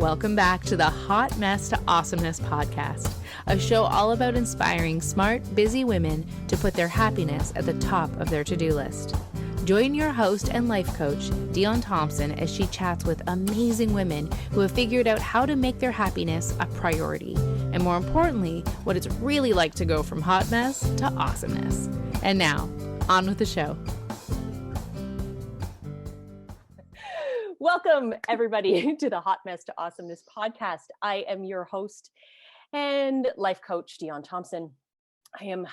Welcome back to the Hot Mess to Awesomeness podcast, a show all about inspiring smart, busy women to put their happiness at the top of their to-do list. Join your host and life coach, Dion Thompson, as she chats with amazing women who have figured out how to make their happiness a priority, and more importantly, what it's really like to go from hot mess to awesomeness. And now, on with the show. Welcome, everybody, to the Hot Mess to Awesomeness podcast. I am your host and life coach, Dion Thompson. I am,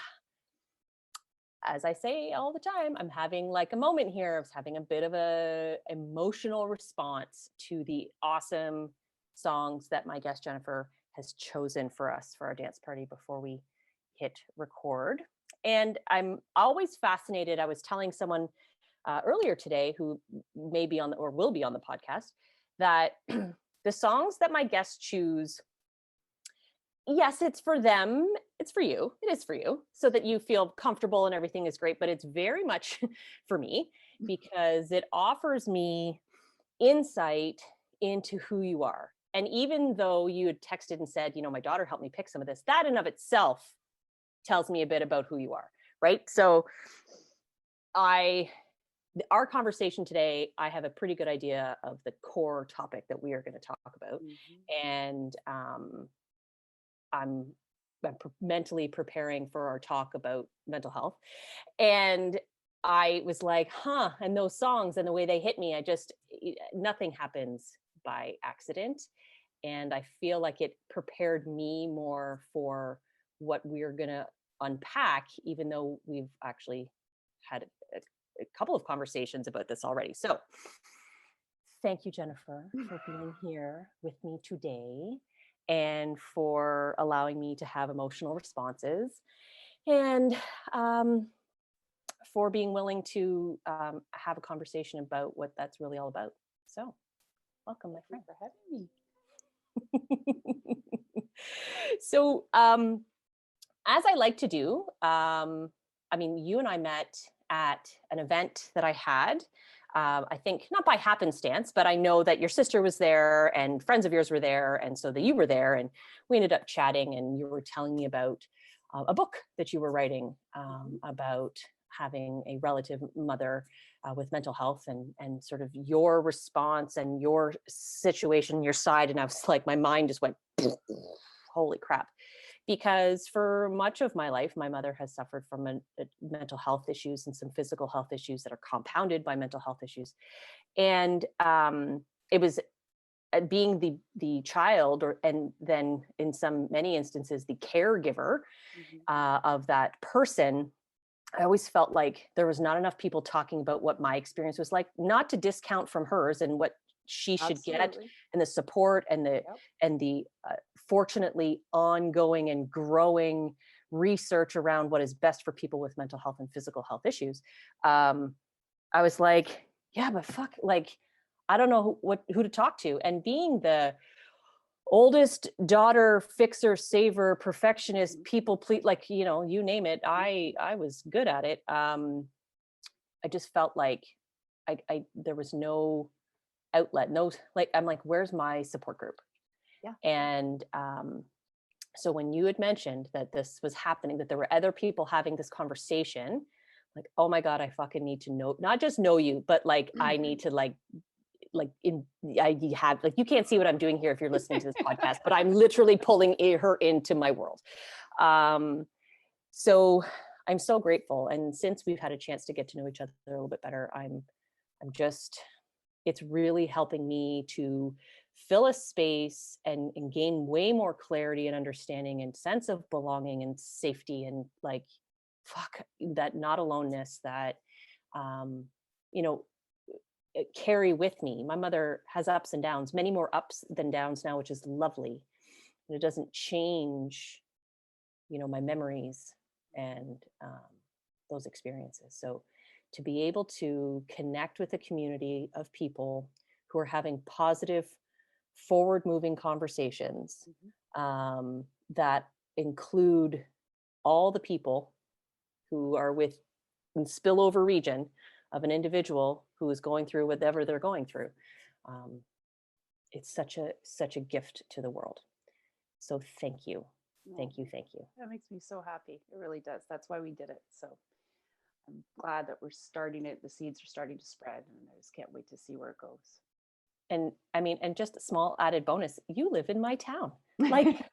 as I say all the time, I'm having like a moment here. I was having a bit of a emotional response to the awesome songs that my guest Jennifer has chosen for us for our dance party before we hit record. And I'm always fascinated. I was telling someone earlier today who may be on or will be on the podcast that the songs that my guests choose, yes, it's for them, it's for you, it is for you, so that you feel comfortable and everything is great, but it's very much for me because it offers me insight into who you are. And even though you had texted and said, you know, my daughter helped me pick some of this, that in of itself tells me a bit about who you are, right? So our conversation today, I have a pretty good idea of the core topic that we are going to talk about. Mm-hmm. And I'm mentally preparing for our talk about mental health. And I was like, and those songs and the way they hit me, nothing happens by accident. And I feel like it prepared me more for what we're going to unpack, even though we've actually had a couple of conversations about this already. So thank you, Jennifer, for being here with me today and for allowing me to have emotional responses and for being willing to have a conversation about what that's really all about. So welcome, my friend, for having me. So as I like to do, you and I met at an event that I had, I think not by happenstance, but I know that your sister was there and friends of yours were there. And so that you were there and we ended up chatting and you were telling me about a book that you were writing about having a relative mother with mental health and sort of your response and your situation, your side. And I was like, my mind just went, holy crap. Because for much of my life, my mother has suffered from mental health issues and some physical health issues that are compounded by mental health issues. And it was being the child and then in many instances, the caregiver of that person. I always felt like there was not enough people talking about what my experience was like, not to discount from hers and what she should get and the support and the fortunately ongoing and growing research around what is best for people with mental health and physical health issues. I was like, yeah, but fuck, like, I don't know who to talk to. And being the oldest daughter, fixer, saver, perfectionist, people please, like, you know, you name it. I was good at it. I just felt like there was no outlet, I'm like, where's my support group? Yeah. And so when you had mentioned that this was happening, that there were other people having this conversation, like, oh my God, I fucking need to know, not just know you, but like, I need to you can't see what I'm doing here if you're listening to this podcast, but I'm literally pulling her into my world. So I'm so grateful. And since we've had a chance to get to know each other a little bit better, it's really helping me to fill a space and gain way more clarity and understanding and sense of belonging and safety and like, that not aloneness that, carry with me. My mother has ups and downs, many more ups than downs now, which is lovely. And it doesn't change, my memories and those experiences. So to be able to connect with a community of people who are having positive, forward-moving conversations that include all the people who are in spillover region of an individual who is going through whatever they're going through. it's such a gift to the world. So thank you. No, Thank you. Thank you. that makes me so happy. It really does. That's why we did it. So I'm glad that we're starting it. The seeds are starting to spread, and I just can't wait to see where it goes. And I mean, and just a small added bonus, you live in my town. Like,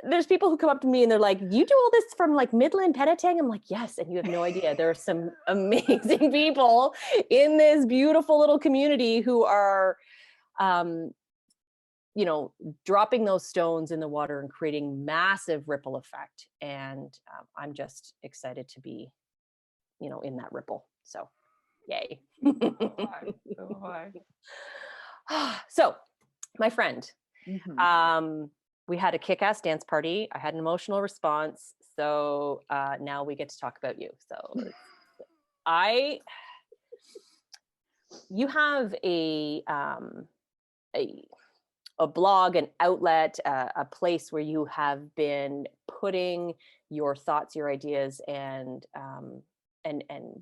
there's people who come up to me and they're like, you do all this from like Midland, Penetang? I'm like, yes. And you have no idea. There are some amazing people in this beautiful little community who are, dropping those stones in the water and creating massive ripple effect. And I'm just excited to be, in that ripple. So yay. So So my friend, mm-hmm. We had a kick-ass dance party. I had an emotional response. So now we get to talk about you. So you have a blog, an outlet, a place where you have been putting your thoughts, your ideas, and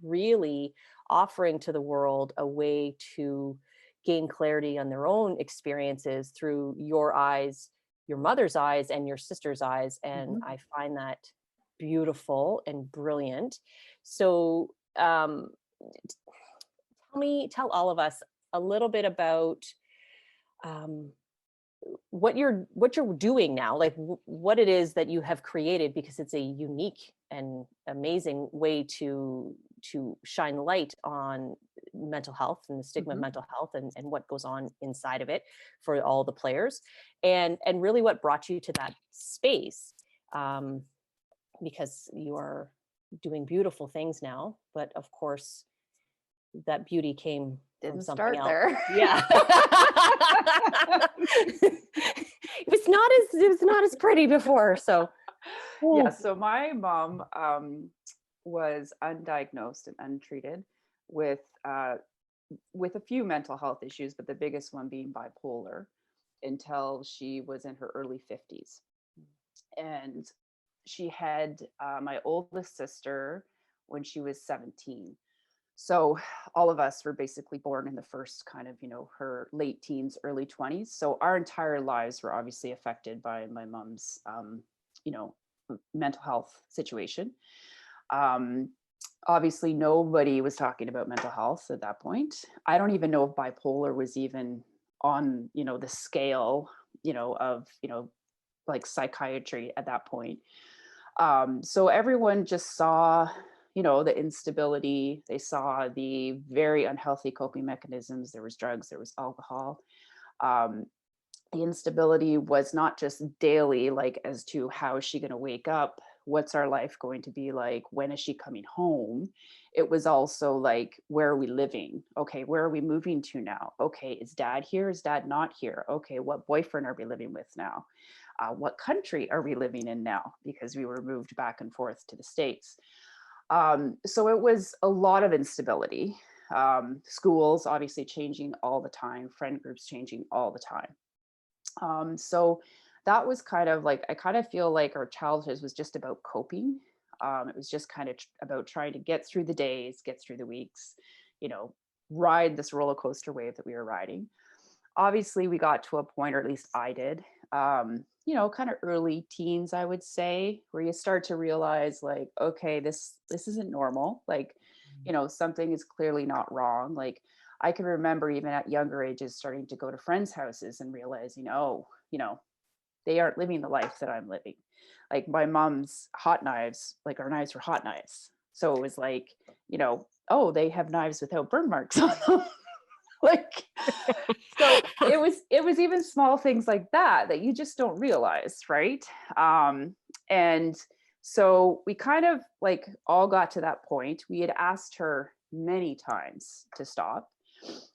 really offering to the world a way to gain clarity on their own experiences through your eyes, your mother's eyes, and your sister's eyes. And I find that beautiful and brilliant. So tell all of us a little bit about what you're doing now, like what it is that you have created, because it's a unique and amazing way to shine light on mental health and the stigma of mental health and what goes on inside of it for all the players, and really what brought you to that space, because you are doing beautiful things now, but of course that beauty came Didn't from start something else. there. Yeah. it was not as pretty before. So yeah. So my mom was undiagnosed and untreated with a few mental health issues, but the biggest one being bipolar, until she was in her early 50s. And she had my oldest sister when she was 17. So all of us were basically born in the first kind of, her late teens, early 20s. So our entire lives were obviously affected by my mom's, mental health situation. Obviously, nobody was talking about mental health at that point. I don't even know if bipolar was even on, the scale, of, like psychiatry at that point. So everyone just saw, the instability. They saw the very unhealthy coping mechanisms. There was drugs, there was alcohol. The instability was not just daily, like as to how is she going to wake up? What's our life going to be like? When is she coming home? It was also like, where are we living? Okay, where are we moving to now? Okay, is dad here? Is dad not here? Okay, what boyfriend are we living with now? What country are we living in now? Because we were moved back and forth to the States. So it was a lot of instability. Schools obviously changing all the time, friend groups changing all the time. So that was kind of like, I kind of feel like our childhood was just about coping. It was just kind of about trying to get through the days, get through the weeks, ride this roller coaster wave that we were riding. Obviously we got to a point, or at least I did, kind of early teens, I would say, where you start to realize like, okay, this isn't normal. Like, something is clearly not wrong. Like I can remember even at younger ages starting to go to friends' houses and realizing, they aren't living the life that I'm living. Like my mom's hot knives, like our knives were hot knives. So it was like, oh, they have knives without burn marks on them. Like, so it was even small things like that you just don't realize, right? And so we kind of like all got to that point. We had asked her many times to stop.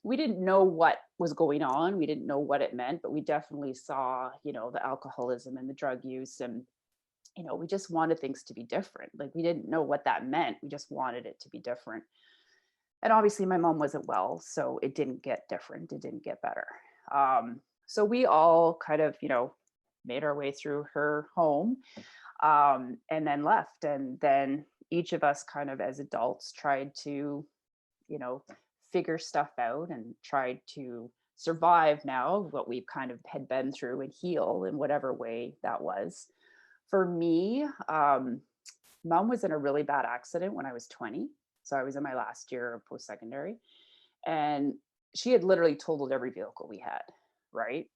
We didn't know what was going on. We didn't know what it meant, but we definitely saw, the alcoholism and the drug use, and we just wanted things to be different. Like we didn't know what that meant. We just wanted it to be different. And obviously my mom wasn't well, so it didn't get different. It didn't get better. So we all kind of, made our way through her home, and then left. And then each of us kind of as adults tried to, figure stuff out and tried to survive now what we've kind of had been through and heal in whatever way that was. For me, mom was in a really bad accident when I was 20. So I was in my last year of post-secondary, and she had literally totaled every vehicle we had, right?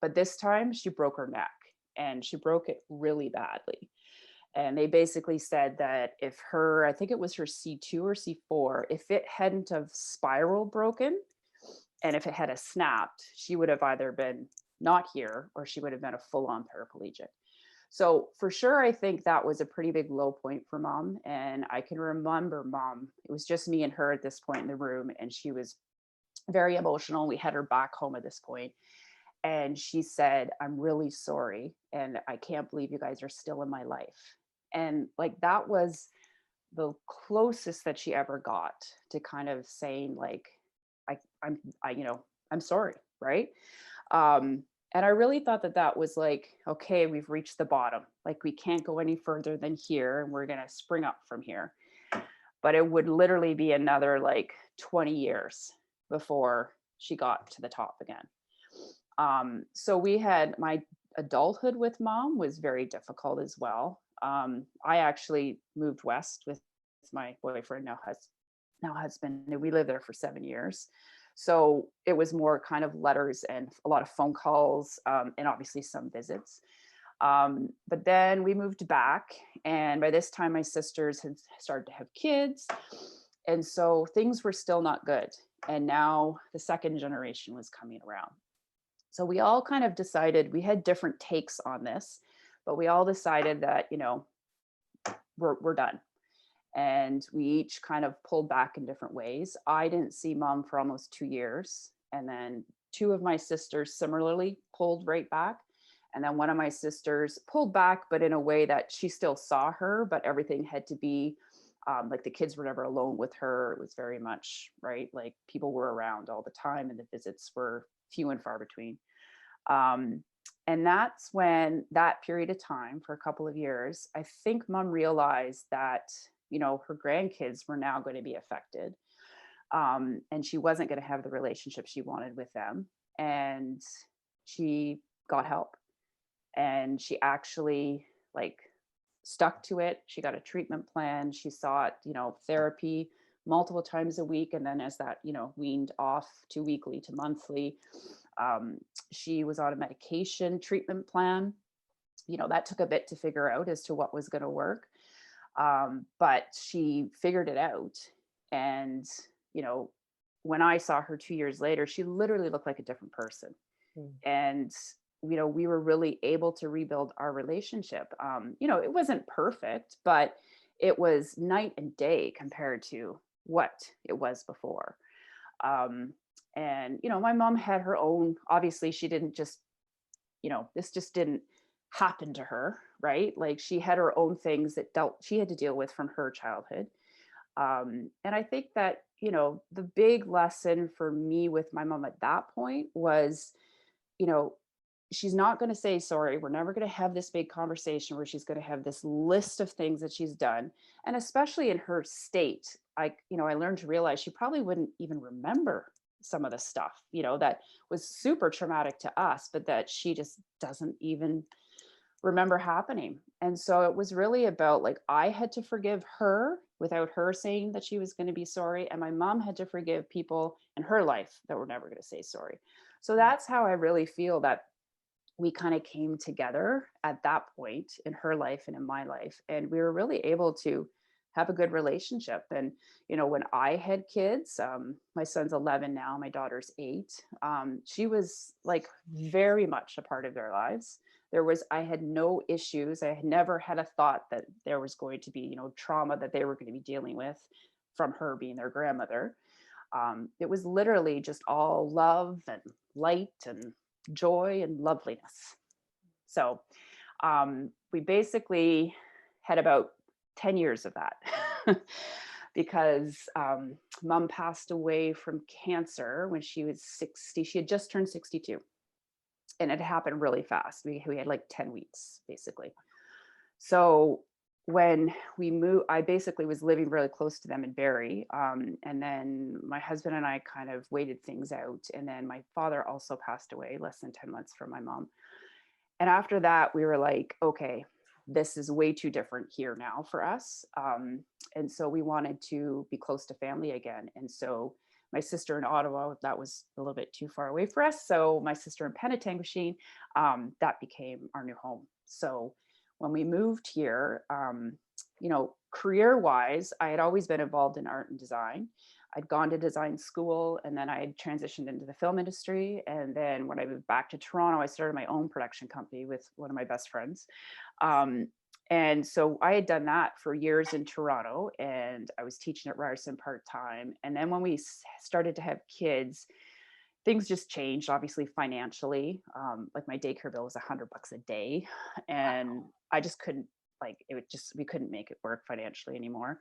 But this time she broke her neck, and she broke it really badly. And they basically said that if her, I think it was her C2 or C4, if it hadn't have spiral broken and if it had a snapped, she would have either been not here or she would have been a full-on paraplegic. So for sure, I think that was a pretty big low point for mom. And I can remember mom, it was just me and her at this point in the room, and she was very emotional. We had her back home at this point. And she said, "I'm really sorry. And I can't believe you guys are still in my life." And like, that was the closest that she ever got to kind of saying like, I'm sorry. Right. And I really thought that that was like, okay, we've reached the bottom. Like, we can't go any further than here, and we're going to spring up from here. But it would literally be another like 20 years before she got to the top again. So we had, my adulthood with mom was very difficult as well. I actually moved west with my boyfriend, now husband, and we lived there for 7 years. So it was more kind of letters and a lot of phone calls, and obviously some visits. But then we moved back, and by this time my sisters had started to have kids. And so things were still not good. And now the second generation was coming around. So we all kind of decided, we had different takes on this, but we all decided that, we're done. And we each kind of pulled back in different ways. I didn't see mom for almost 2 years. And then two of my sisters similarly pulled right back. And then one of my sisters pulled back, but in a way that she still saw her, but everything had to be like, the kids were never alone with her. It was very much, right, like, people were around all the time and the visits were few and far between. And that's when, that period of time for a couple of years, I think mom realized that, her grandkids were now going to be affected. And she wasn't going to have the relationship she wanted with them. And she got help. And she actually like stuck to it. She got a treatment plan. She sought, therapy multiple times a week. And then as that, weaned off to weekly to monthly, she was on a medication treatment plan. That took a bit to figure out as to what was going to work. But she figured it out. And, when I saw her 2 years later, she literally looked like a different person. And, we were really able to rebuild our relationship. It wasn't perfect, but it was night and day compared to what it was before. And, my mom had her own, obviously she didn't just, this just didn't happen to her, right? Like, she had her own things that she had to deal with from her childhood. And I think that, the big lesson for me with my mom at that point was, she's not going to say sorry. We're never going to have this big conversation where she's going to have this list of things that she's done. And especially in her state, I learned to realize she probably wouldn't even remember some of the stuff, that was super traumatic to us, but that she just doesn't even remember happening. And so it was really about, like, I had to forgive her without her saying that she was going to be sorry. And my mom had to forgive people in her life that were never going to say sorry. So that's how I really feel that we kind of came together at that point in her life and in my life. And we were really able to have a good relationship. And, when I had kids, my son's 11 now, my daughter's 8, she was like very much a part of their lives. I had no issues. I had never had a thought that there was going to be, trauma that they were going to be dealing with from her being their grandmother. It was literally just all love and light and joy and loveliness. So we basically had about 10 years of that because mom passed away from cancer when she was 60. She had just turned 62. And it happened really fast. We had like 10 weeks, basically. So when we moved, I basically was living really close to them in Barrie. And then my husband and I kind of waited things out. And then my father also passed away less than 10 months from my mom. And after that, we were like, okay, this is way too different here now for us. And so we wanted to be close to family again. And so my sister in Ottawa, that was a little bit too far away for us. So my sister in Penetanguishene, that became our new home. So when we moved here, career wise, I had always been involved in art and design. I'd gone to design school, and then I had transitioned into the film industry. And then when I moved back to Toronto, I started my own production company with one of my best friends. And so I had done that for years in Toronto, and I was teaching at Ryerson part-time. And then when we started to have kids, things just changed, obviously financially. Like my daycare bill was $100 a day, and I just couldn't, we couldn't make it work financially anymore.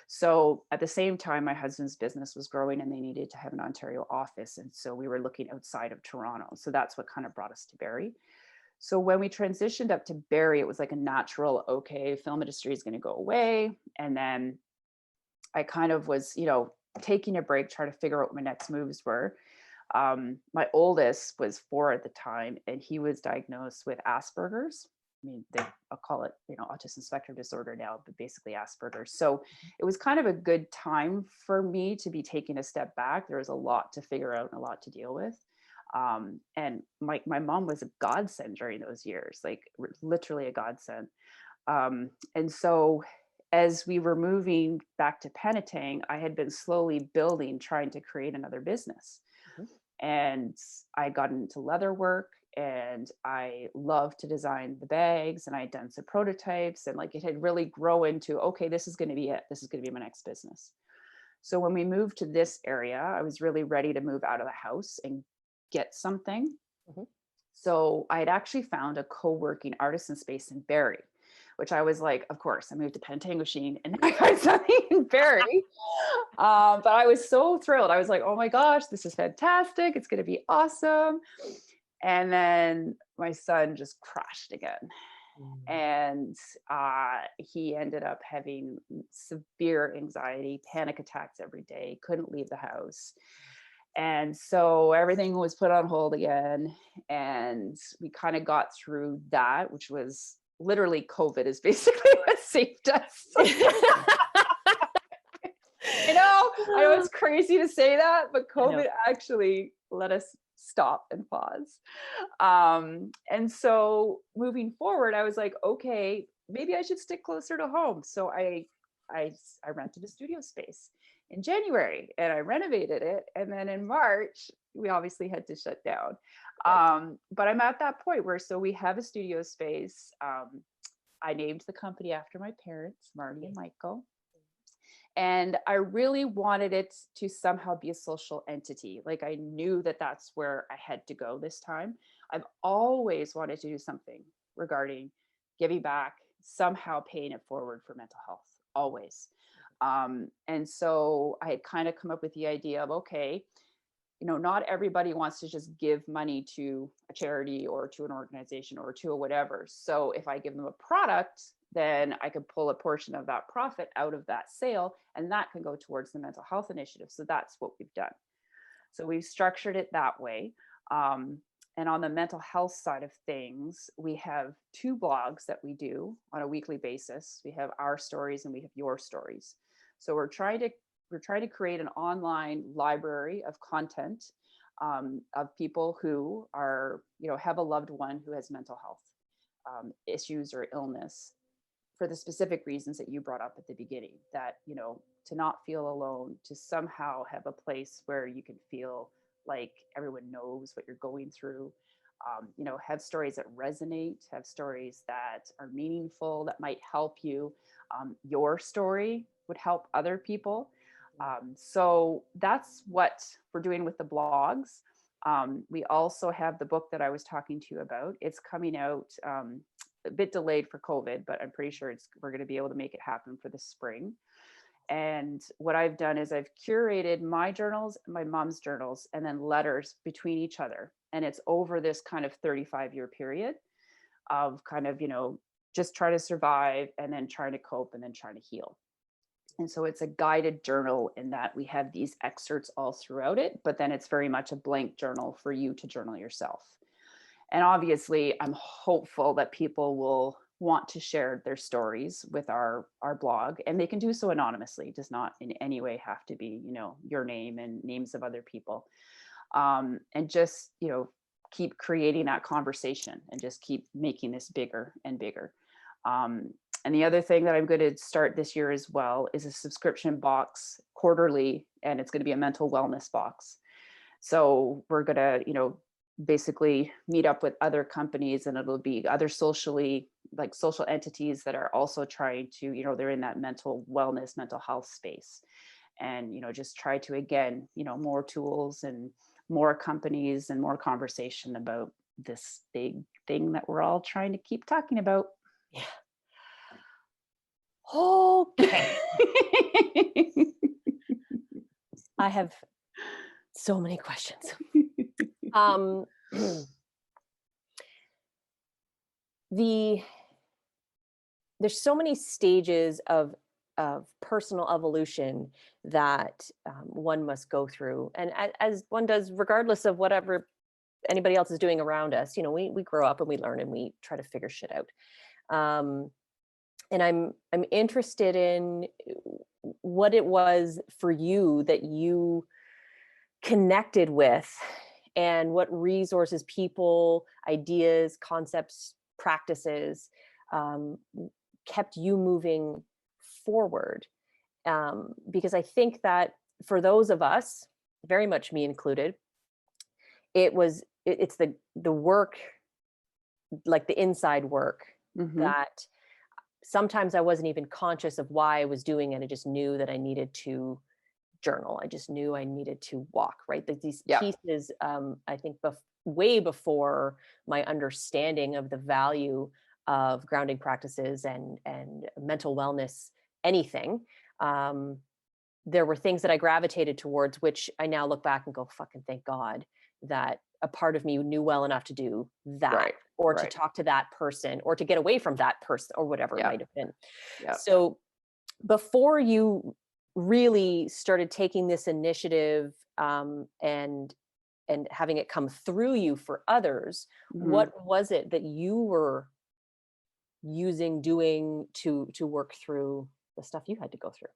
So at the same time, my husband's business was growing and they needed to have an Ontario office. And so we were looking outside of Toronto. So that's what kind of brought us to Barrie. So when we transitioned up to Barrie, it was like a natural, okay, film industry is going to go away. And then I kind of was, taking a break, trying to figure out what my next moves were. My oldest was 4 at the time, and he was diagnosed with Asperger's. I mean, I'll call it, autism spectrum disorder now, but basically Asperger's. So it was kind of a good time for me to be taking a step back. There was a lot to figure out and a lot to deal with. And my mom was a godsend during those years, like literally a godsend. And so as we were moving back to Penetang, I had been slowly building, trying to create another business. And I got into leather work, and I loved to design the bags, and I had done some prototypes, and like it had really grown into, okay, this is going to be it. This is going to be my next business. So when we moved to this area, I was really ready to move out of the house and get something. So I had actually found a co-working artisan space in Barrie, which I was like, of course, I moved to Penetanguishene and I got something in Barrie. But I was so thrilled. I was like, oh my gosh, this is fantastic. It's going to be awesome. And then my son just crashed again. And he ended up having severe anxiety, panic attacks every day, couldn't leave the house. And so everything was put on hold again. And we kind of got through that, which was literally COVID is basically what saved us. I know it's crazy to say that, but COVID actually let us stop and pause. And so moving forward, I was like, okay, maybe I should stick closer to home. So I rented a studio space in January and I renovated it. And then in March, we obviously had to shut down. But I'm at that point where, so we have a studio space. I named the company after my parents, Marnie and Michael. And I really wanted it to somehow be a social entity. Like I knew that that's where I had to go this time. I've always wanted to do something regarding giving back, somehow paying it forward for mental health, always. And so I had kind of come up with the idea of, okay, not everybody wants to just give money to a charity or to an organization or to a whatever. So if I give them a product, then I could pull a portion of that profit out of that sale, and that can go towards the mental health initiative. So that's what we've done. So we've structured it that way. And on the mental health side of things, we have 2 blogs that we do on a weekly basis. We have our stories and we have your stories. So we're trying to create an online library of content of people who are, have a loved one who has mental health issues or illness, for the specific reasons that you brought up at the beginning, that, to not feel alone, to somehow have a place where you can feel like everyone knows what you're going through, have stories that resonate, have stories that are meaningful, that might help you. Your story would help other people. So that's what we're doing with the blogs. We also have the book that I was talking to you about. It's coming out a bit delayed for COVID, but I'm pretty sure we're going to be able to make it happen for the spring. And what I've done is I've curated my journals, my mom's journals, and then letters between each other. And it's over this kind of 35-year period of kind of, just try to survive, and then trying to cope, and then trying to heal. And so it's a guided journal in that we have these excerpts all throughout it, but then it's very much a blank journal for you to journal yourself. And obviously, I'm hopeful that people will want to share their stories with our blog, and they can do so anonymously. It does not in any way have to be, your name and names of other people. And just, keep creating that conversation and just keep making this bigger and bigger. And the other thing that I'm going to start this year as well is a subscription box quarterly, and it's going to be a mental wellness box. So we're going to, basically meet up with other companies, and it'll be other social entities that are also trying to, they're in that mental wellness, mental health space. And, just try to, again, more tools and more companies and more conversation about this big thing that we're all trying to keep talking about. Yeah. Okay. I have so many questions. There's so many stages of personal evolution that one must go through, and as one does, regardless of whatever anybody else is doing around us. We grow up and we learn and we try to figure shit out. And I'm interested in what it was for you that you connected with, and what resources, people, ideas, concepts, practices kept you moving forward. Because I think that for those of us, very much me included, it's the work, like the inside work, that sometimes I wasn't even conscious of why I was doing it. I just knew that I needed to journal. I just knew I needed to walk, right? These pieces, I think way before my understanding of the value of grounding practices and mental wellness, anything, there were things that I gravitated towards, which I now look back and go, fucking thank God that a part of me knew well enough to do that, or to talk to that person, or to get away from that person, or whatever it might have been. So before you really started taking this initiative and having it come through you for others, what was it that you were doing to work through the stuff you had to go through?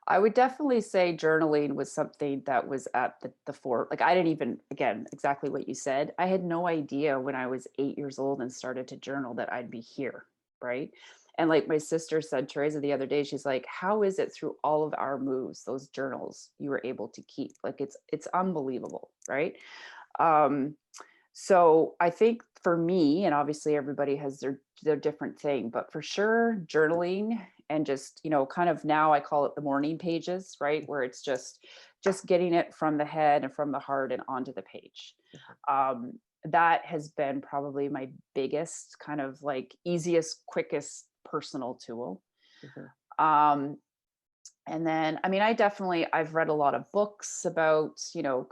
I would definitely say journaling was something that was at the fore. Like, I didn't even, again, exactly what you said. I had no idea when I was 8 years old and started to journal that I'd be here, right? And like my sister said, Teresa, the other day, she's like, how is it through all of our moves, those journals you were able to keep? Like, it's unbelievable, right? So I think for me, and obviously everybody has their different thing, but for sure, journaling, and just, kind of, now I call it the morning pages, right? Where it's just getting it from the head and from the heart and onto the page. That has been probably my biggest, kind of like easiest, quickest personal tool. And then, I mean, I've read a lot of books about,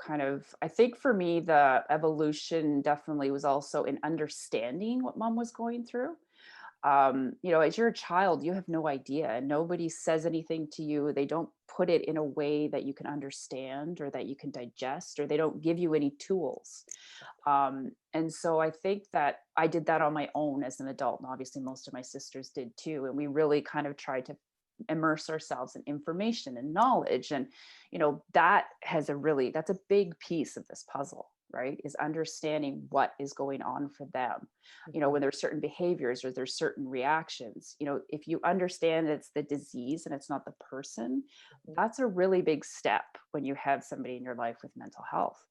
kind of, I think for me, the evolution definitely was also in understanding what mom was going through. As you're a child, you have no idea, and nobody says anything to you. They don't put it in a way that you can understand or that you can digest, or they don't give you any tools. And so I think that I did that on my own as an adult, and obviously most of my sisters did too. And we really kind of tried to immerse ourselves in information and knowledge. And, that's a big piece of this puzzle, right? Is understanding what is going on for them. When there's certain behaviors or there's certain reactions, if you understand it's the disease and it's not the person, that's a really big step when you have somebody in your life with mental health.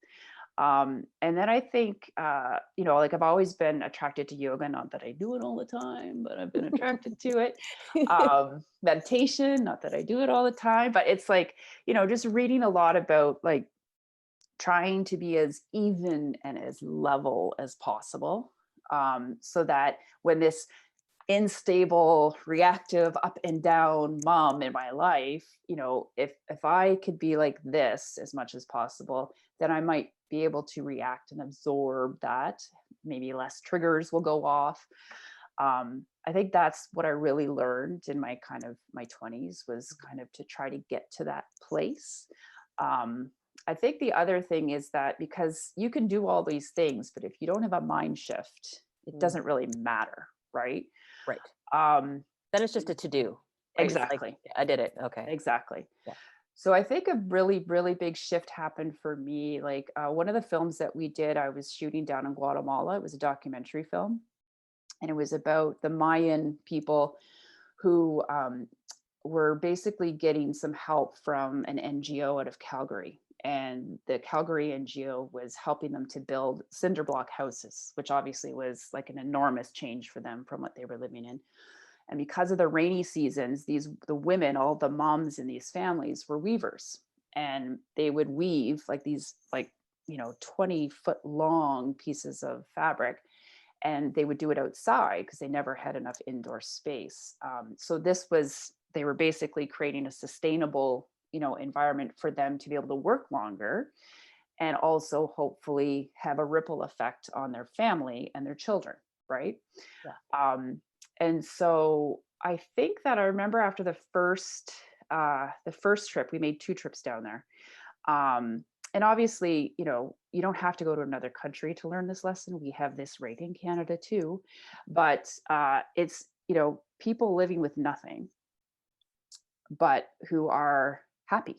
And then I think, like, I've always been attracted to yoga, not that I do it all the time, but I've been attracted to it. Meditation, not that I do it all the time, but it's like, just reading a lot about, like, trying to be as even and as level as possible, so that when this unstable, reactive, up and down mom in my life, if I could be like this as much as possible, then I might be able to react and absorb that. Maybe less triggers will go off. I think that's what I really learned in my 20s, was kind of to try to get to that place. I think the other thing is that, because you can do all these things, but if you don't have a mind shift, it doesn't really matter, right? Right. Um, Then it's just a to-do. Right? exactly. It's like, I did it. Okay. Exactly. Yeah. So I think a really, really big shift happened for me. Like one of the films that we did, I was shooting down in Guatemala. It was a documentary film, and it was about the Mayan people who were basically getting some help from an NGO out of Calgary. And the Calgary NGO was helping them to build cinder block houses, which obviously was like an enormous change for them from what they were living in. And because of the rainy seasons, the women, all the moms in these families, were weavers, and they would weave like these 20-foot long pieces of fabric, and they would do it outside because they never had enough indoor space. So they were basically creating a sustainable, environment for them to be able to work longer, and also hopefully have a ripple effect on their family and their children, right? Yeah. And so I think that I remember after the first trip, we made 2 trips down there. And obviously, you don't have to go to another country to learn this lesson. We have this right in Canada too, but it's, people living with nothing, but who are happy.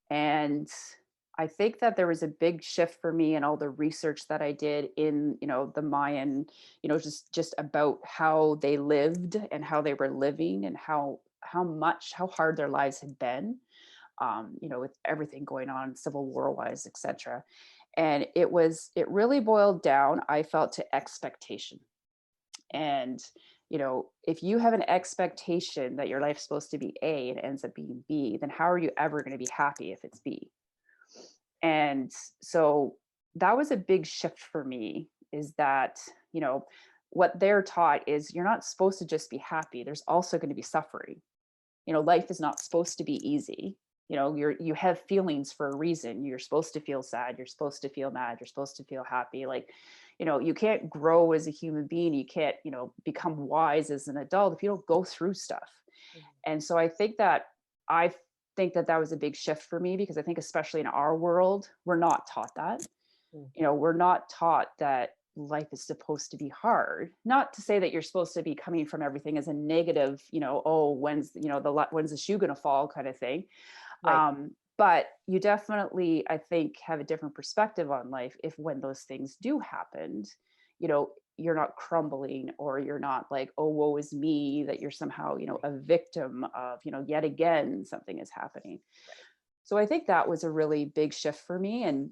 And I think that there was a big shift for me in all the research that I did in, the Mayan, just about how they lived and how they were living, and how hard their lives had been, with everything going on, Civil War wise, etc. And it really boiled down, I felt, to expectation. And, if you have an expectation that your life's supposed to be A and it ends up being B, then how are you ever going to be happy if it's B? And so that was a big shift for me, is that, what they're taught is you're not supposed to just be happy. There's also going to be suffering. Life is not supposed to be easy. You have feelings for a reason. You're supposed to feel sad. You're supposed to feel mad. You're supposed to feel happy. Like, you can't grow as a human being. You can't, become wise as an adult if you don't go through stuff. Mm-hmm. And so I think that was a big shift for me, because I think especially in our world, we're not taught that. We're not taught that life is supposed to be hard. Not to say that you're supposed to be coming from everything as a negative, oh, when's the shoe going to fall kind of thing. Right. But you definitely, I think, have a different perspective on life if, when those things do happen, you're not crumbling, or you're not like, oh, woe is me, that you're somehow, a victim of, yet again, something is happening. Right. So I think that was a really big shift for me. And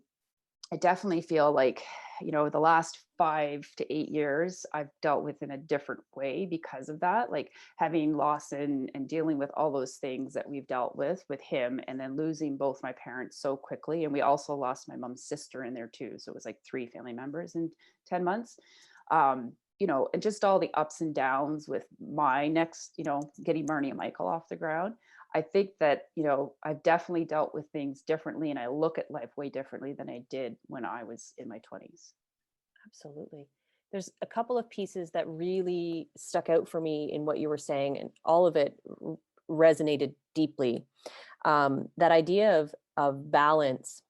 I definitely feel like, the last 5 to 8 years, I've dealt with in a different way because of that, like having loss and dealing with all those things that we've dealt with him, and then losing both my parents so quickly. And we also lost my mom's sister in there too. So it was like 3 family members in 10 months. And just all the ups and downs with my next, getting Marnie and Michael off the ground. I think that, I've definitely dealt with things differently, and I look at life way differently than I did when I was in my 20s. Absolutely. There's a couple of pieces that really stuck out for me in what you were saying, and all of it resonated deeply. That idea of balance,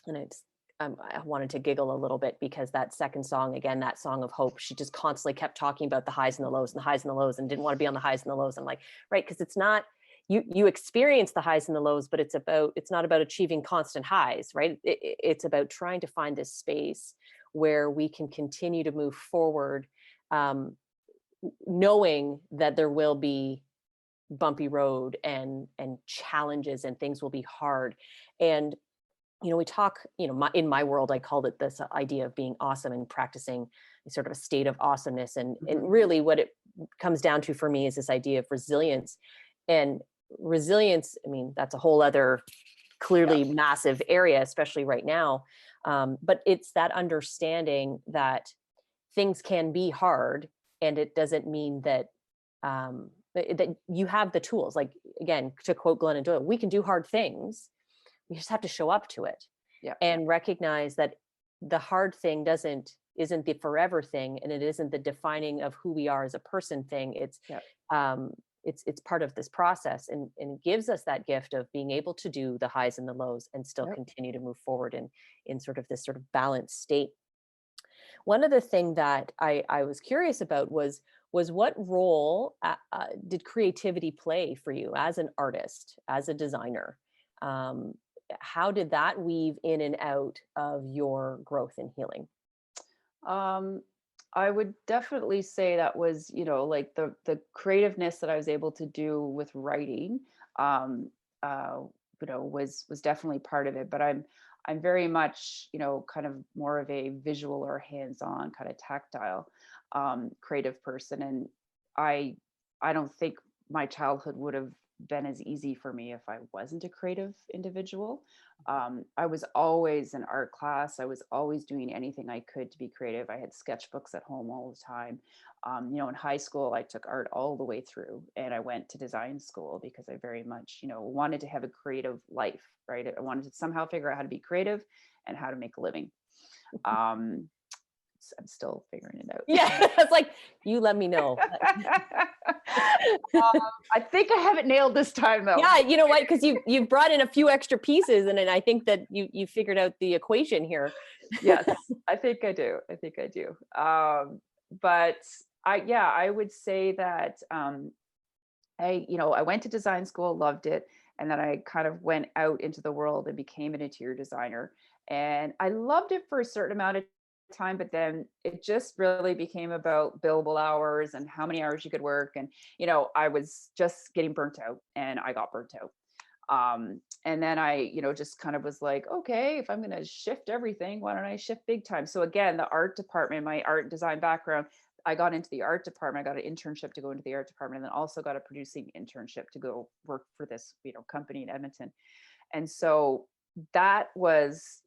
and I wanted to giggle a little bit, because that second song, again, that song of hope, she just constantly kept talking about the highs and the lows and the highs and the lows, and didn't want to be on the highs and the lows. I'm like, right, because it's not, you experience the highs and the lows, but it's not about achieving constant highs, right? It's about trying to find this space where we can continue to move forward, knowing that there will be bumpy road and challenges, and things will be hard. And we talk, in my world, I called it this idea of being awesome, and practicing sort of a state of awesomeness. And really what it comes down to for me is this idea of resilience. And resilience, I mean, that's a whole other clearly massive area, especially right now. But it's that understanding that things can be hard, and it doesn't mean that that you have the tools. Like, again, to quote Glennon Doyle, we can do hard things. We just have to show up to it, and recognize that the hard thing doesn't isn't the forever thing, and it isn't the defining of who we are as a person thing. Um, it's part of this process, and gives us that gift of being able to do the highs and the lows and still continue to move forward in sort of this sort of balanced state. One other thing that I was curious about was what role did creativity play for you as an artist, as a designer? Um, how did that weave in and out of your growth and healing? Um, I would definitely say that was, like the creativeness that I was able to do with writing, um, uh, was definitely part of it. But I'm very much, kind of more of a visual or hands-on kind of tactile, creative person. And I I don't think my childhood would have been as easy for me if I wasn't a creative individual. I was always in art class. I was always doing anything I could to be creative. I had sketchbooks at home all the time. In high school, I took art all the way through, and I went to design school because I very much, wanted to have a creative life, right? I wanted to somehow figure out how to be creative and how to make a living. Um, I'm still figuring it out. Yeah, it's like, you let me know. I think I have it nailed this time, though. Yeah, you know what? Because you've brought in a few extra pieces, and then I think that you figured out the equation here. Yes, I think I do. I think I do. But I would say that I went to design school, loved it, and then I kind of went out into the world and became an interior designer. And I loved it for a certain amount of time, but then it just really became about billable hours and how many hours you could work. And, I was just getting burnt out, and I got burnt out. And then I, just kind of was like, okay, if I'm going to shift everything, why don't I shift big time? So again, the art department, my art and design background, I got into the art department. I got an internship to go into the art department, and then also got a producing internship to go work for this, company in Edmonton. And so that was,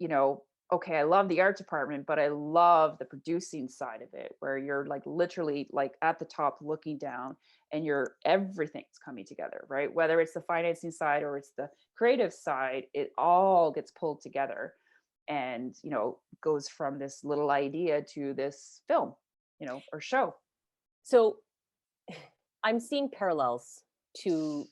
okay, I love the art department, but I love the producing side of it, where you're like literally like at the top looking down, and everything's coming together, right? Whether it's the financing side or it's the creative side, it all gets pulled together and, goes from this little idea to this film, or show. So I'm seeing parallels to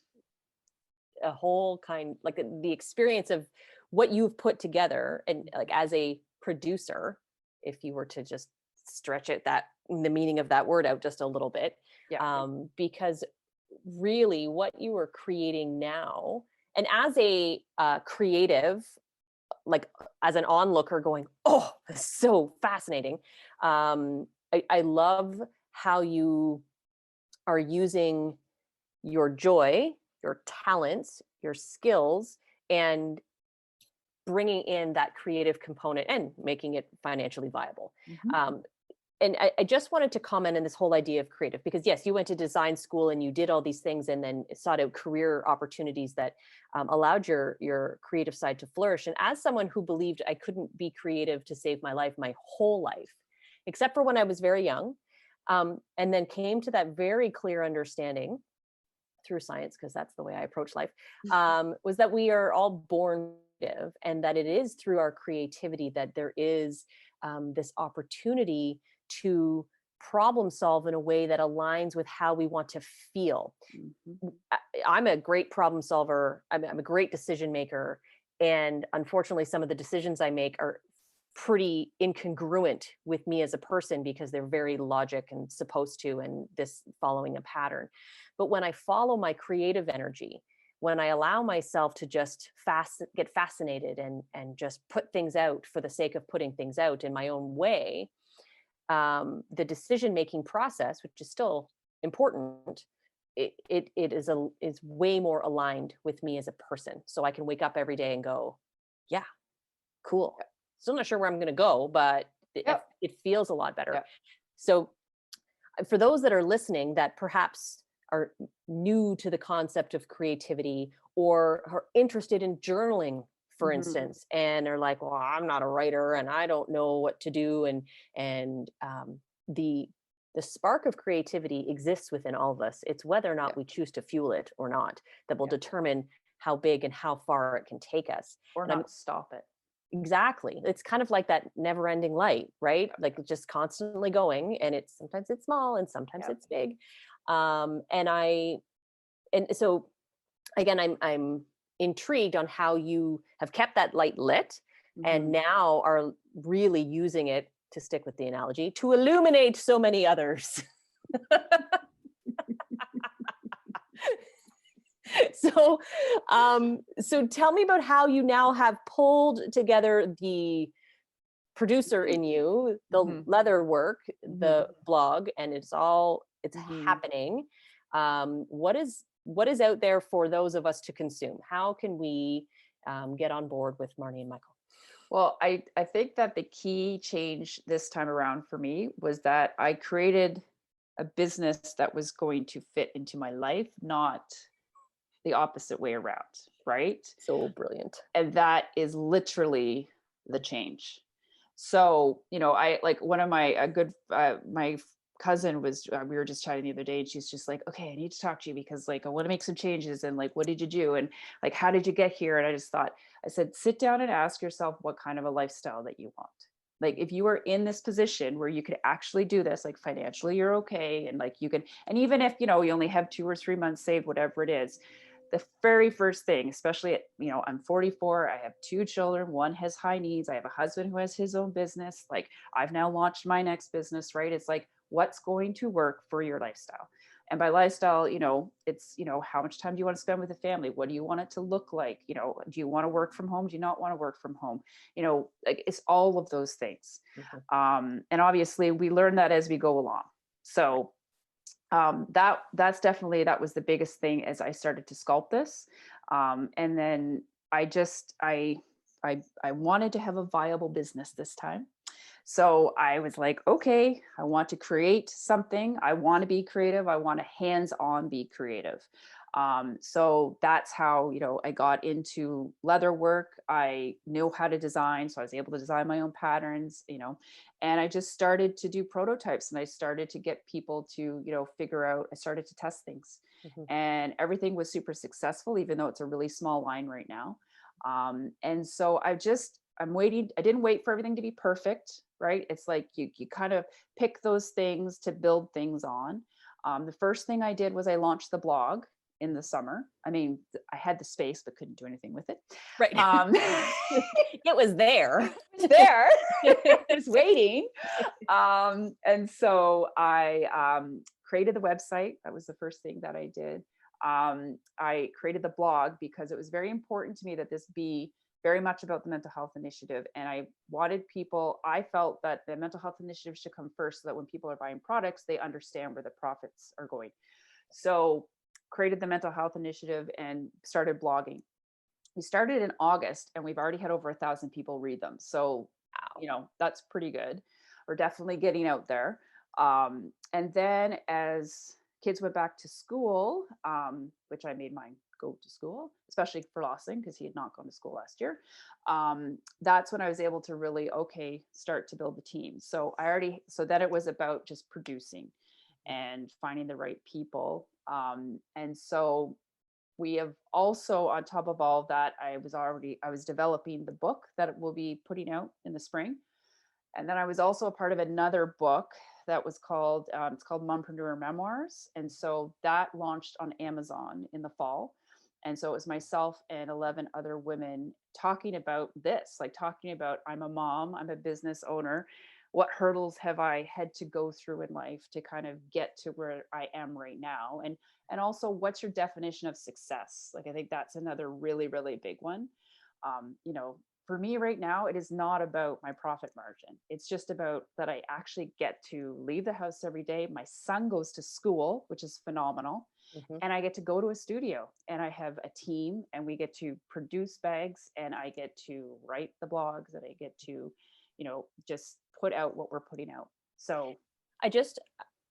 a whole kind, like the experience of what you've put together, and like as a producer, if you were to just stretch it, that the meaning of that word out just a little bit, because really what you are creating now, and as a creative, like as an onlooker going, oh, this is so fascinating. I love how you are using your joy, your talents, your skills, and bringing in that creative component and making it financially viable. Mm-hmm. And I just wanted to comment on this whole idea of creative, because yes, you went to design school and you did all these things, and then sought out career opportunities that allowed your creative side to flourish. And as someone who believed I couldn't be creative to save my life my whole life, except for when I was very young, and then came to that very clear understanding through science, because that's the way I approach life, was that we are all born creative, and that it is through our creativity that there is this opportunity to problem solve in a way that aligns with how we want to feel. Mm-hmm. I'm a great problem solver. I'm a great decision maker. And unfortunately, some of the decisions I make are pretty incongruent with me as a person, because they're very logic and supposed to, and this following a pattern. But when I follow my creative energy, when I allow myself to just get fascinated and just put things out for the sake of putting things out in my own way, the decision-making process, which is still important, it is way more aligned with me as a person. So I can wake up every day and go, yeah, cool. Still not sure where I'm going to go, but it feels a lot better. Yep. So for those that are listening that perhaps are new to the concept of creativity, or are interested in journaling, for Mm-hmm. instance, and are like, well, I'm not a writer and I don't know what to do. And the spark of creativity exists within all of us. It's whether or not we choose to fuel it or not that will determine how big and how far it can take us. Or not stop it. Exactly. It's kind of like that never ending light, right? Like it's just constantly going, and it's sometimes it's small and sometimes Yeah. it's big. And so again, I'm intrigued on how you have kept that light lit and Mhm. now are really using it, to stick with the analogy, to illuminate so many others. So so tell me about how you now have pulled together the producer in you, the Mhm. leather work, Mhm. the blog, and it's Mhm. happening. What is out there for those of us to consume? How can we get on board with Marnie and Michael? Well, I think that the key change this time around for me was that I created a business that was going to fit into my life, not the opposite way around, right? So brilliant. And that is literally the change. So, I like one of my a good my cousin was we were just chatting the other day, and she's just like, okay, I need to talk to you because like I want to make some changes, and like what did you do, and like how did you get here? And I just thought, I said, sit down and ask yourself what kind of a lifestyle that you want. Like if you are in this position where you could actually do this, like financially you're okay, and like you can, and even if you only have 2 or 3 months saved, whatever it is, the very first thing, especially at, I'm 44, I have 2 children, one has high needs, I have a husband who has his own business, like I've now launched my next business, right? It's like, what's going to work for your lifestyle? And by lifestyle, it's, how much time do you want to spend with the family? What do you want it to look like? Do you want to work from home? Do you not want to work from home? Like it's all of those things. Mhm. And obviously we learn that as we go along. So that was the biggest thing as I started to sculpt this. And then I wanted to have a viable business this time. So I was like, okay, I want to create something. I want to be creative. I want to hands-on be creative. So that's how, I got into leather work. I knew how to design. So I was able to design my own patterns, and I just started to do prototypes, and I started to get people to, figure out, I started to test things, Mhm. and everything was super successful, even though it's a really small line right now. And so I'm waiting. I didn't wait for everything to be perfect, right? It's like you kind of pick those things to build things on. The first thing I did was I launched the blog in the summer. I mean, I had the space, but couldn't do anything with it. Right. Um, It was there. it's there. I was waiting. And so I created the website. That was the first thing that I did. I created the blog because it was very important to me that this be very much about the mental health initiative. And I felt that the mental health initiative should come first so that when people are buying products, they understand where the profits are going. So created the mental health initiative and started blogging. We started in August and we've already had over 1,000 people read them. So, that's pretty good. We're definitely getting out there. And then as kids went back to school, which I made mine go to school, especially for Lawson because he had not gone to school last year. That's when I was able to really, start to build the team. So then it was about just producing and finding the right people. And so we have also, on top of all of that, I was developing the book that we'll be putting out in the spring. And then I was also a part of another book that was called, it's called Mompreneur Memoirs. And so that launched on Amazon in the fall. And so it was myself and 11 other women talking about this, like talking about, I'm a mom, I'm a business owner. What hurdles have I had to go through in life to kind of get to where I am right now? And also, what's your definition of success? Like, I think that's another really, really big one. For me right now, it is not about my profit margin. It's just about that I actually get to leave the house every day. My son goes to school, which is phenomenal. Mhm. And I get to go to a studio and I have a team and we get to produce bags and I get to write the blogs and I get to, just put out what we're putting out. So,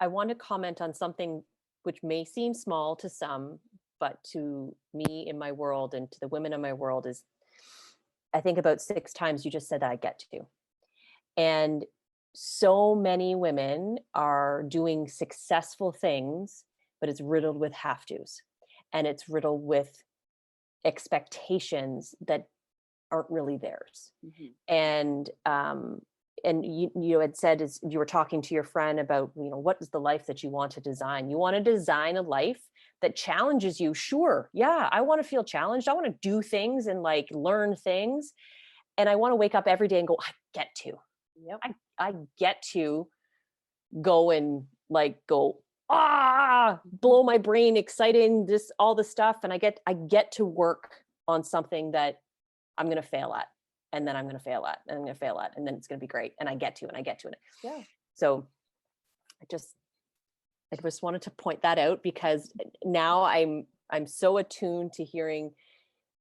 I want to comment on something which may seem small to some, but to me in my world and to the women in my world is, I think about 6 times you just said that I get to. And so many women are doing successful things, but it's riddled with have tos. And it's riddled with expectations that aren't really theirs. Mhm. And you had said, as you were talking to your friend about, what is the life that you want to design? You want to design a life that challenges you. Sure. Yeah. I want to feel challenged. I want to do things and like learn things. And I want to wake up every day and go, I get to, Yep. I get to go and like go, blow my brain, exciting, this, all the stuff. And I get to work on something that I'm going to fail at. And then I'm going to fail at, and I'm going to fail at, and then it's going to be great. And I get to, and I get to it. Yeah. So I just wanted to point that out, because now I'm so attuned to hearing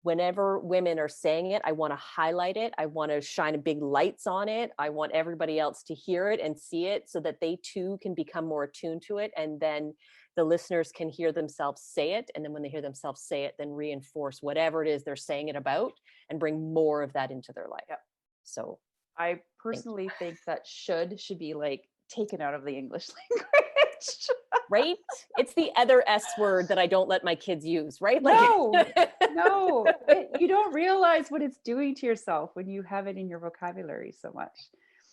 whenever women are saying it, I want to highlight it. I want to shine a big lights on it. I want everybody else to hear it and see it, so that they too can become more attuned to it. And then the listeners can hear themselves say it. And then when they hear themselves say it, then reinforce whatever it is they're saying it about and bring more of that into their life. Yep. So I personally think that should be like taken out of the English language. right? It's the other S word that I don't let my kids use, right? Like, No, you don't realize what it's doing to yourself when you have it in your vocabulary so much.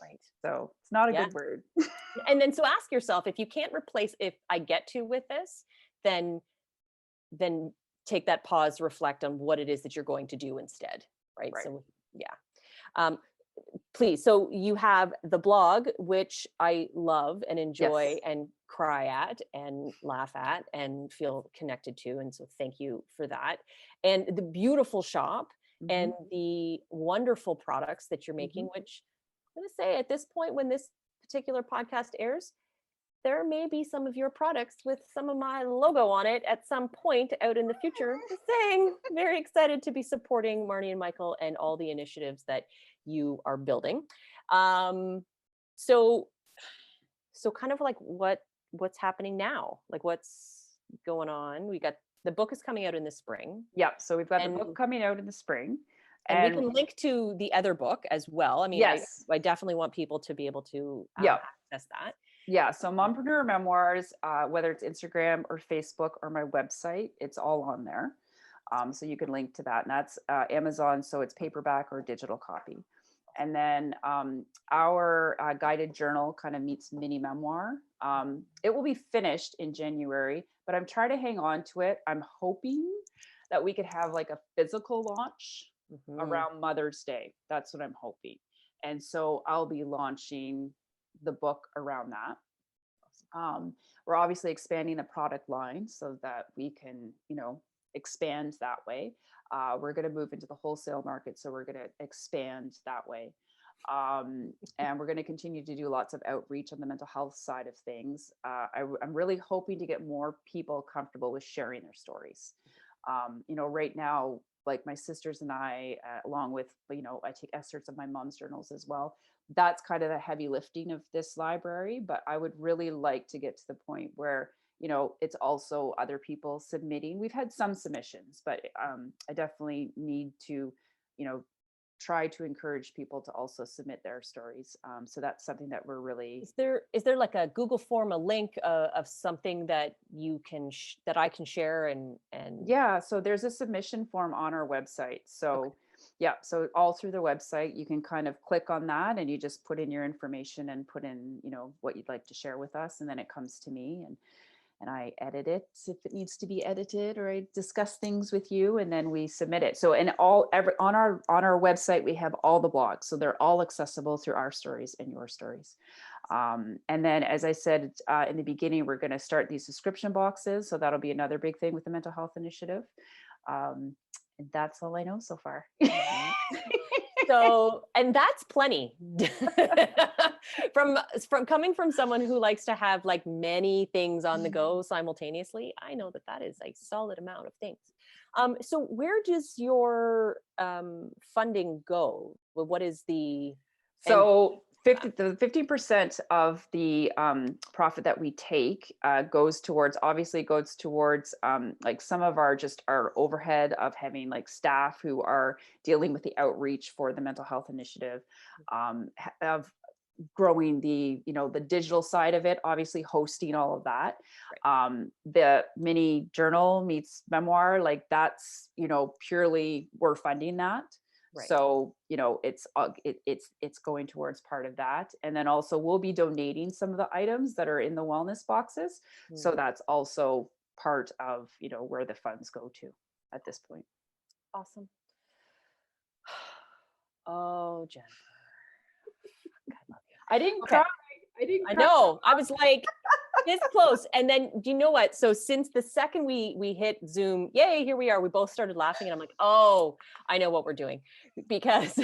right. So it's not a good word. And then so ask yourself, if you can't replace if I get to with this, then take that pause, reflect on what it is that you're going to do instead. Right. So yeah. Please. So you have the blog, which I love and enjoy and cry at and laugh at and feel connected to. And so thank you for that. And the beautiful shop and the wonderful products that you're making, which I'm going to say at this point, when this particular podcast airs, there may be some of your products with some of my logo on it at some point out in the future. Just saying, very excited to be supporting Marnie and Michael and all the initiatives that you are building. So kind of like what's happening now? Like what's going on? We got the book is coming out in the spring. Yep. So we've got the book coming out in the spring. And we can link to the other book as well. I mean, I definitely want people to be able to access that. Yeah. So Mompreneur memoirs, whether it's Instagram or Facebook or my website, it's all on there. So you can link to that. And that's Amazon. So it's paperback or digital copy. And then our guided journal kind of meets mini memoir. It will be finished in January, but I'm trying to hang on to it. I'm hoping that we could have like a physical launch around Mother's Day. That's what I'm hoping. And so I'll be launching the book around that. We're obviously expanding the product line so that we can, expand that way. We're going to move into the wholesale market, so we're going to expand that way. And we're going to continue to do lots of outreach on the mental health side of things. I'm really hoping to get more people comfortable with sharing their stories. Right now, like my sisters and I, along with, I take excerpts of my mom's journals as well. That's kind of the heavy lifting of this library, but I would really like to get to the point where, it's also other people submitting. We've had some submissions, but I definitely need to, try to encourage people to also submit their stories. So that's something that we're really. Is there like a Google form, a link of something that you can that I can share and Yeah, so there's a submission form on our website. So yeah, so all through the website, you can kind of click on that and you just put in your information and put in, what you'd like to share with us, and then it comes to me and I edit it if it needs to be edited, or I discuss things with you, and then we submit it. So on our website, we have all the blogs. So they're all accessible through our stories and your stories. And then, as I said in the beginning, we're going to start these subscription boxes. So that'll be another big thing with the mental health initiative. And that's all I know so far. So, and that's plenty from coming from someone who likes to have like many things on the go simultaneously. I know that is a solid amount of things. So where does your funding go? Well, what is the 15% of the profit that we take goes towards like some of our overhead of having like staff who are dealing with the outreach for the mental health initiative, of growing the digital side of it, obviously hosting all of that. Right. The mini journal meets memoir, like that's, purely we're funding that. Right. So, it's going towards part of that. And then also we'll be donating some of the items that are in the wellness boxes. So that's also part of, where the funds go to at this point. Awesome. Oh, Jennifer. I love you. I didn't cry. I know. I was like this close. And then do you know what? So since the second we hit Zoom, yay, here we are. We both started laughing and I'm like, oh, I know what we're doing, because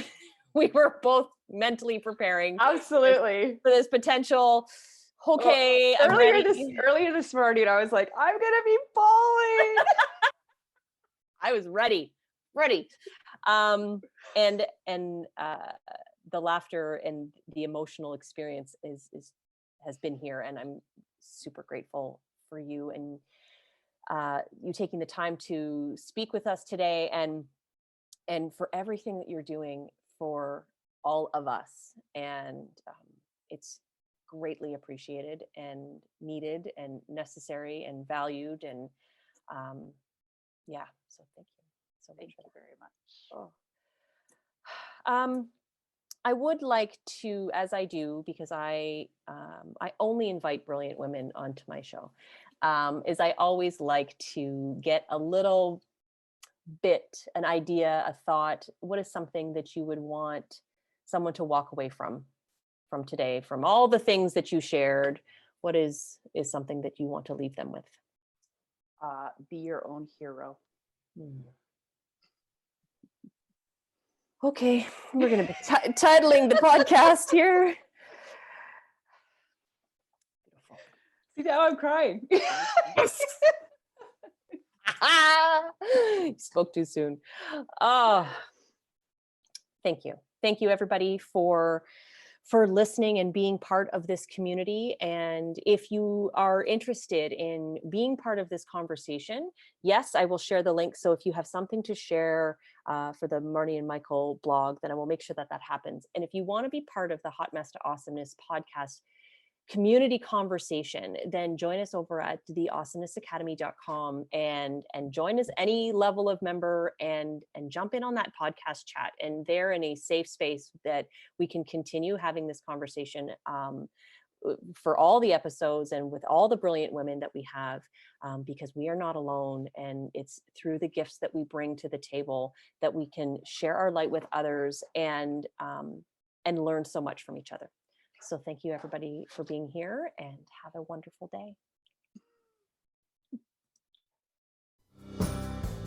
we were both mentally preparing Absolutely for this potential. Okay. Earlier this morning, I was like, I'm going to be bawling. I was ready. And the laughter and the emotional experience has been here, and I'm super grateful for you and you taking the time to speak with us today, and for everything that you're doing for all of us. And it's greatly appreciated and needed and necessary and valued. And so thank you so much. Thank you very much. I would like to, as I do, because I only invite brilliant women onto my show, is I always like to get a little bit, an idea, a thought. What is something that you would want someone to walk away from today, from all the things that you shared? What is something that you want to leave them with? Be your own hero. Okay, we're going to be titling the podcast here. Beautiful. See, now I'm crying. Spoke too soon. Oh, thank you. Thank you, everybody, for listening and being part of this community. And if you are interested in being part of this conversation, yes, I will share the link. So if you have something to share for the Marnie and Michael blog, then I will make sure that happens. And if you want to be part of the Hot Mess to Awesomeness podcast community conversation, then join us over at theawesomenessacademy.com and join us, any level of member, and jump in on that podcast chat. And they're in a safe space that we can continue having this conversation for all the episodes and with all the brilliant women that we have, because we are not alone. And it's through the gifts that we bring to the table that we can share our light with others and learn so much from each other. So thank you, everybody, for being here, and have a wonderful day.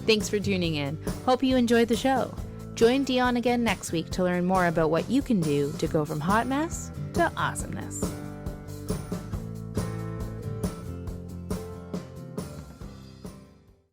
Thanks for tuning in. Hope you enjoyed the show. Join Dion again next week to learn more about what you can do to go from hot mess to awesomeness.